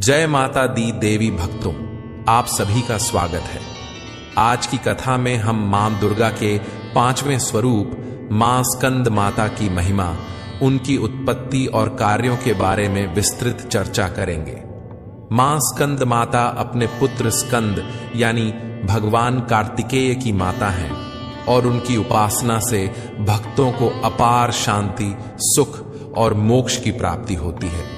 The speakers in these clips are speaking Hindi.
जय माता दी देवी भक्तों, आप सभी का स्वागत है। आज की कथा में हम मां दुर्गा के 5वें स्वरूप मां स्कंद माता की महिमा, उनकी उत्पत्ति और कार्यों के बारे में विस्तृत चर्चा करेंगे। मां स्कंद माता अपने पुत्र स्कंद यानी भगवान कार्तिकेय की माता हैं और उनकी उपासना से भक्तों को अपार शांति, सुख और मोक्ष की प्राप्ति होती है।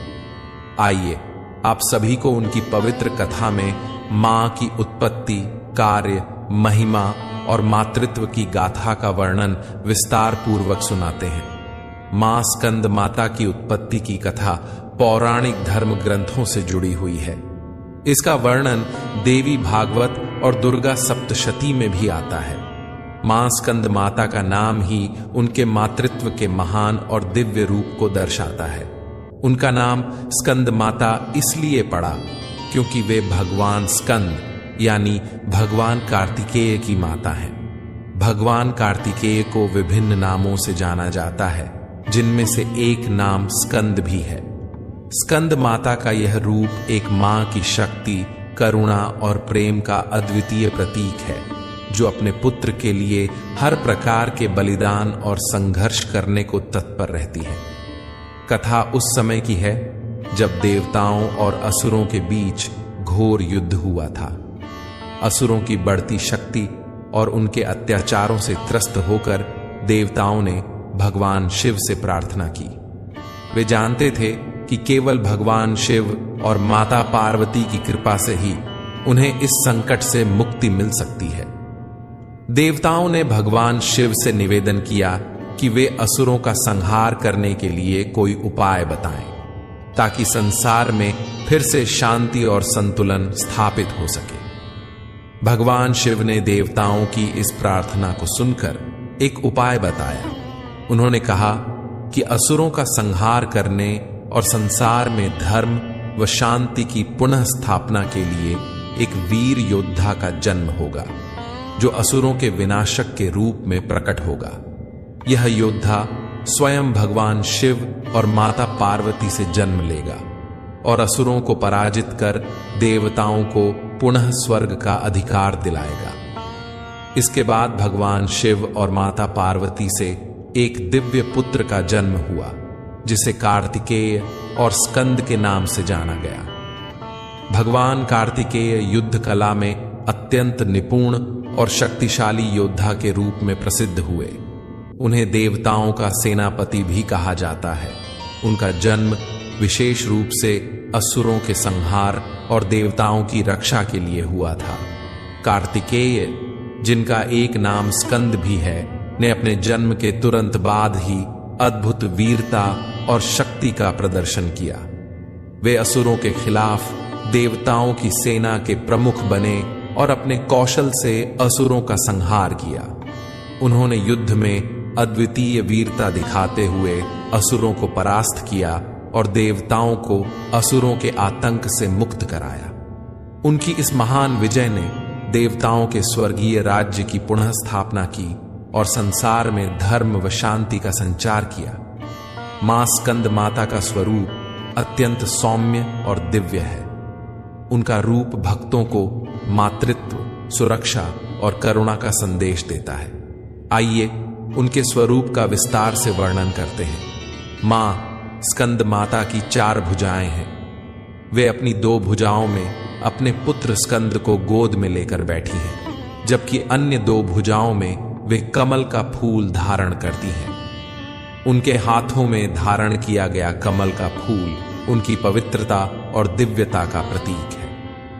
आइए आप सभी को उनकी पवित्र कथा में मां की उत्पत्ति, कार्य, महिमा और मातृत्व की गाथा का वर्णन विस्तार पूर्वक सुनाते हैं। मां स्कंद माता की उत्पत्ति की कथा पौराणिक धर्म ग्रंथों से जुड़ी हुई है। इसका वर्णन देवी भागवत और दुर्गा सप्तशती में भी आता है। मां स्कंद माता का नाम ही उनके मातृत्व के महान और दिव्य रूप को दर्शाता है। उनका नाम स्कंद माता इसलिए पड़ा क्योंकि वे भगवान स्कंद यानी भगवान कार्तिकेय की माता हैं। भगवान कार्तिकेय को विभिन्न नामों से जाना जाता है, जिनमें से एक नाम स्कंद भी है। स्कंद माता का यह रूप एक मां की शक्ति, करुणा और प्रेम का अद्वितीय प्रतीक है, जो अपने पुत्र के लिए हर प्रकार के बलिदान और संघर्ष करने को तत्पर रहती है। कथा उस समय की है जब देवताओं और असुरों के बीच घोर युद्ध हुआ था। असुरों की बढ़ती शक्ति और उनके अत्याचारों से त्रस्त होकर देवताओं ने भगवान शिव से प्रार्थना की। वे जानते थे कि केवल भगवान शिव और माता पार्वती की कृपा से ही उन्हें इस संकट से मुक्ति मिल सकती है। देवताओं ने भगवान शिव से निवेदन किया कि वे असुरों का संहार करने के लिए कोई उपाय बताएं, ताकि संसार में फिर से शांति और संतुलन स्थापित हो सके। भगवान शिव ने देवताओं की इस प्रार्थना को सुनकर एक उपाय बताया। उन्होंने कहा कि असुरों का संहार करने और संसार में धर्म व शांति की पुनः स्थापना के लिए एक वीर योद्धा का जन्म होगा, जो असुरों के विनाशक के रूप में प्रकट होगा। यह योद्धा स्वयं भगवान शिव और माता पार्वती से जन्म लेगा और असुरों को पराजित कर देवताओं को पुनः स्वर्ग का अधिकार दिलाएगा। इसके बाद भगवान शिव और माता पार्वती से एक दिव्य पुत्र का जन्म हुआ, जिसे कार्तिकेय और स्कंद के नाम से जाना गया। भगवान कार्तिकेय युद्ध कला में अत्यंत निपुण और शक्तिशाली योद्धा के रूप में प्रसिद्ध हुए। उन्हें देवताओं का सेनापति भी कहा जाता है। उनका जन्म विशेष रूप से असुरों के संहार और देवताओं की रक्षा के लिए हुआ था। कार्तिकेय, जिनका एक नाम स्कंद भी है, ने अपने जन्म के तुरंत बाद ही अद्भुत वीरता और शक्ति का प्रदर्शन किया। वे असुरों के खिलाफ देवताओं की सेना के प्रमुख बने और अपने कौशल से असुरों का संहार किया। उन्होंने युद्ध में अद्वितीय वीरता दिखाते हुए असुरों को परास्त किया और देवताओं को असुरों के आतंक से मुक्त कराया। उनकी इस महान विजय ने देवताओं के स्वर्गीय राज्य की पुनः स्थापना की और संसार में धर्म व शांति का संचार किया। मां स्कंद माता का स्वरूप अत्यंत सौम्य और दिव्य है। उनका रूप भक्तों को मातृत्व, सुरक्षा और करुणा का संदेश देता है। आइए उनके स्वरूप का विस्तार से वर्णन करते हैं। मां स्कंद माता की 4 भुजाएं हैं। वे अपनी 2 भुजाओं में अपने पुत्र स्कंद को गोद में लेकर बैठी हैं, जबकि अन्य 2 भुजाओं में वे कमल का फूल धारण करती हैं। उनके हाथों में धारण किया गया कमल का फूल उनकी पवित्रता और दिव्यता का प्रतीक है।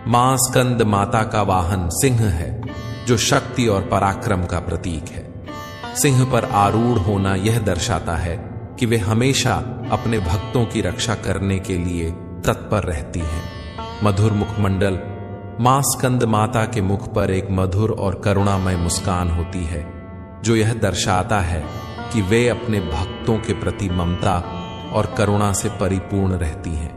मां स्कंद माता का वाहन सिंह है, जो शक्ति और पराक्रम का प्रतीक है। सिंह पर आरूढ़ होना यह दर्शाता है कि वे हमेशा अपने भक्तों की रक्षा करने के लिए तत्पर रहती हैं। मधुर मुखमंडल। मां स्कंद माता के मुख पर एक मधुर और करुणामय मुस्कान होती है, जो यह दर्शाता है कि वे अपने भक्तों के प्रति ममता और करुणा से परिपूर्ण रहती हैं।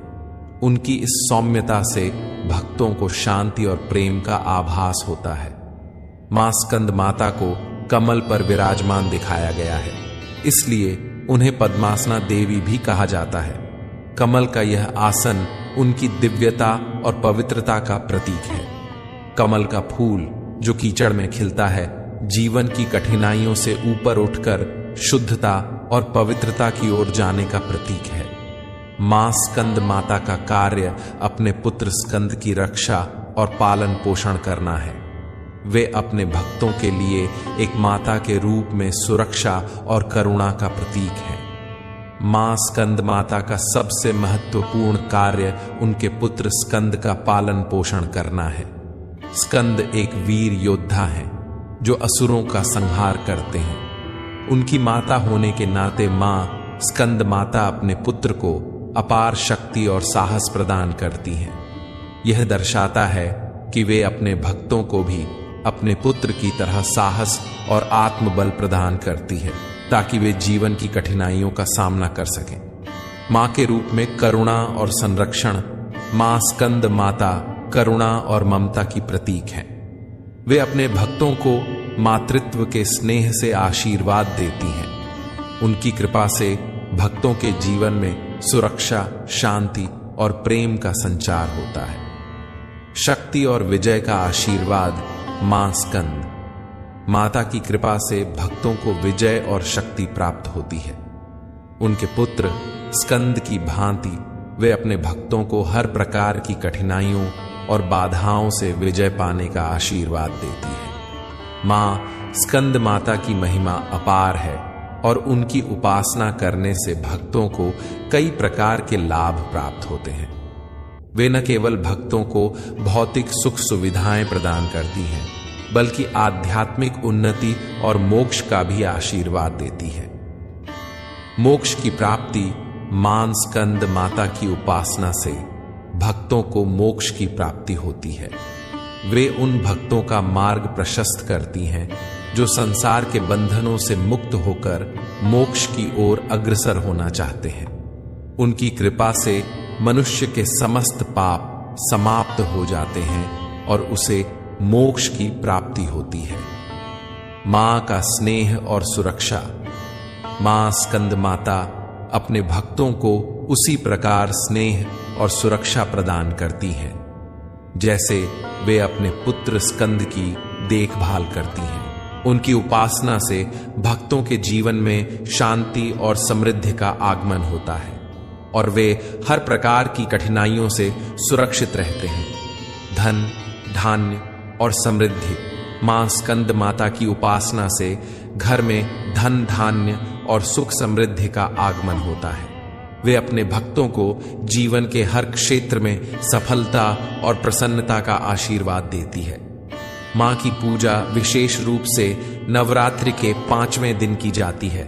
उनकी इस सौम्यता से भक्तों को शांति और प्रेम का आभास होता है। मां स्कंद माता को कमल पर विराजमान दिखाया गया है, इसलिए उन्हें पद्मासना देवी भी कहा जाता है। कमल का यह आसन उनकी दिव्यता और पवित्रता का प्रतीक है। कमल का फूल जो कीचड़ में खिलता है, जीवन की कठिनाइयों से ऊपर उठकर शुद्धता और पवित्रता की ओर जाने का प्रतीक है। मां स्कंद माता का कार्य अपने पुत्र स्कंद की रक्षा और पालन पोषण करना है। वे अपने भक्तों के लिए एक माता के रूप में सुरक्षा और करुणा का प्रतीक है। मां स्कंद माता का सबसे महत्वपूर्ण कार्य उनके पुत्र स्कंद का पालन पोषण करना है। स्कंद एक वीर योद्धा है जो असुरों का संहार करते हैं। उनकी माता होने के नाते मां स्कंद माता अपने पुत्र को अपार शक्ति और साहस प्रदान करती हैं। यह दर्शाता है कि वे अपने भक्तों को भी अपने पुत्र की तरह साहस और आत्मबल प्रदान करती है ताकि वे जीवन की कठिनाइयों का सामना कर सकें। मां के रूप में करुणा और संरक्षण, मां स्कंद माता करुणा और ममता की प्रतीक है। वे अपने भक्तों को मातृत्व के स्नेह से आशीर्वाद देती हैं। उनकी कृपा से भक्तों के जीवन में सुरक्षा, शांति और प्रेम का संचार होता है। शक्ति और विजय का आशीर्वाद मां स्कंद माता की कृपा से भक्तों को विजय और शक्ति प्राप्त होती है। उनके पुत्र स्कंद की भांति वे अपने भक्तों को हर प्रकार की कठिनाइयों और बाधाओं से विजय पाने का आशीर्वाद देती है। मां स्कंद माता की महिमा अपार है और उनकी उपासना करने से भक्तों को कई प्रकार के लाभ प्राप्त होते हैं। वे न केवल भक्तों को भौतिक सुख सुविधाएं प्रदान करती हैं, बल्कि आध्यात्मिक उन्नति और मोक्ष का भी आशीर्वाद देती है। मोक्ष की प्राप्ति मां स्कंद माता की उपासना से भक्तों को मोक्ष की प्राप्ति होती है। वे उन भक्तों का मार्ग प्रशस्त करती हैं जो संसार के बंधनों से मुक्त होकर मोक्ष की ओर अग्रसर होना चाहते हैं। उनकी कृपा से मनुष्य के समस्त पाप समाप्त हो जाते हैं और उसे मोक्ष की प्राप्ति होती है। मां का स्नेह और सुरक्षा। मां स्कंद माता अपने भक्तों को उसी प्रकार स्नेह और सुरक्षा प्रदान करती हैं जैसे वे अपने पुत्र स्कंद की देखभाल करती हैं। उनकी उपासना से भक्तों के जीवन में शांति और समृद्धि का आगमन होता है और वे हर प्रकार की कठिनाइयों से सुरक्षित रहते हैं। धन, धान्य और समृद्धि। मां स्कंद माता की उपासना से घर में धन, धान्य और सुख समृद्धि का आगमन होता है। वे अपने भक्तों को जीवन के हर क्षेत्र में सफलता और प्रसन्नता का आशीर्वाद देती है। मां की पूजा विशेष रूप से नवरात्रि के 5वें दिन की जाती है।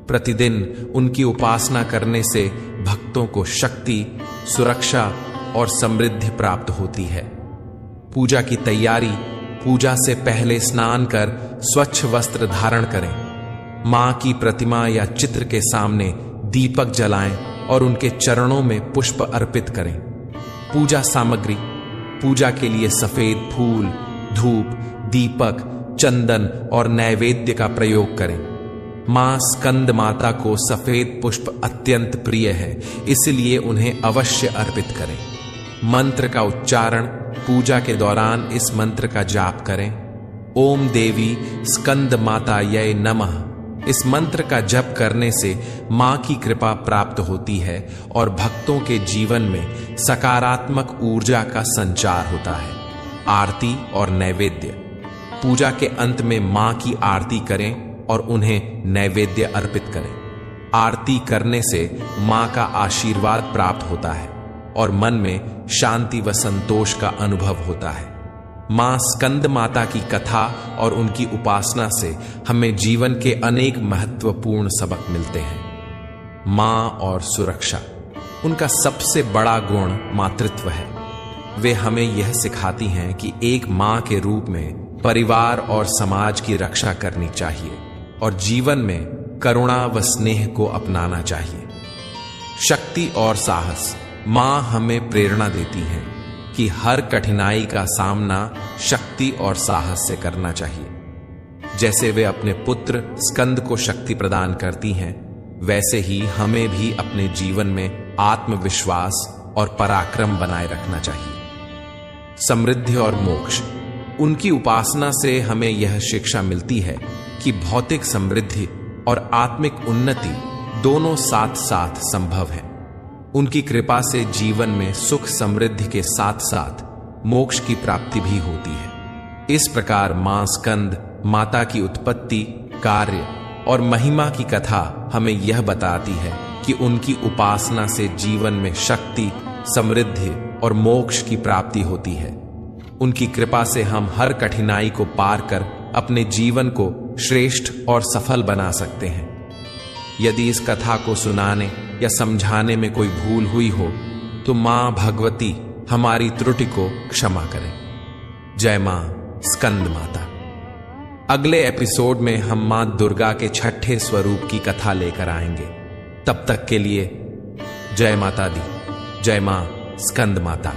प्रतिदिन उनकी उपासना करने से भक्तों को शक्ति, सुरक्षा और समृद्धि प्राप्त होती है। पूजा की तैयारी। पूजा से पहले स्नान कर स्वच्छ वस्त्र धारण करें। मां की प्रतिमा या चित्र के सामने दीपक जलाएं और उनके चरणों में पुष्प अर्पित करें। पूजा सामग्री। पूजा के लिए सफेद फूल, धूप, दीपक, चंदन और नैवेद्य का प्रयोग करें। मां स्कंद माता को सफेद पुष्प अत्यंत प्रिय है, इसलिए उन्हें अवश्य अर्पित करें। मंत्र का उच्चारण। पूजा के दौरान इस मंत्र का जाप करें। ओम देवी स्कंद मातायै नमः। इस मंत्र का जप करने से मां की कृपा प्राप्त होती है और भक्तों के जीवन में सकारात्मक ऊर्जा का संचार होता है। आरती और नैवेद्य। पूजा के अंत में मां की आरती करें और उन्हें नैवेद्य अर्पित करें। आरती करने से मां का आशीर्वाद प्राप्त होता है और मन में शांति व संतोष का अनुभव होता है। मां स्कंद माता की कथा और उनकी उपासना से हमें जीवन के अनेक महत्वपूर्ण सबक मिलते हैं। मां और सुरक्षा। उनका सबसे बड़ा गुण मातृत्व है। वे हमें यह सिखाती हैं कि एक मां के रूप में परिवार और समाज की रक्षा करनी चाहिए और जीवन में करुणा व स्नेह को अपनाना चाहिए। शक्ति और साहस। मां हमें प्रेरणा देती हैं कि हर कठिनाई का सामना शक्ति और साहस से करना चाहिए। जैसे वे अपने पुत्र स्कंद को शक्ति प्रदान करती हैं, वैसे ही हमें भी अपने जीवन में आत्मविश्वास, और पराक्रम बनाए रखना चाहिए। समृद्धि और मोक्ष, उनकी उपासना से हमें यह शिक्षा मिलती है कि भौतिक समृद्धि और आत्मिक उन्नति दोनों साथ साथ संभव है। उनकी कृपा से जीवन में सुख समृद्धि के साथ साथ मोक्ष की प्राप्ति भी होती है। इस प्रकार मां स्कंद माता की उत्पत्ति, कार्य और महिमा की कथा हमें यह बताती है कि उनकी उपासना से जीवन में शक्ति, समृद्धि और मोक्ष की प्राप्ति होती है। उनकी कृपा से हम हर कठिनाई को पार कर अपने जीवन को श्रेष्ठ और सफल बना सकते हैं। यदि इस कथा को सुनाने या समझाने में कोई भूल हुई हो तो मां भगवती हमारी त्रुटि को क्षमा करें। जय मां स्कंद माता। अगले एपिसोड में हम मां दुर्गा के छठे स्वरूप की कथा लेकर आएंगे। तब तक के लिए जय माता दी, जय मां स्कंद माता।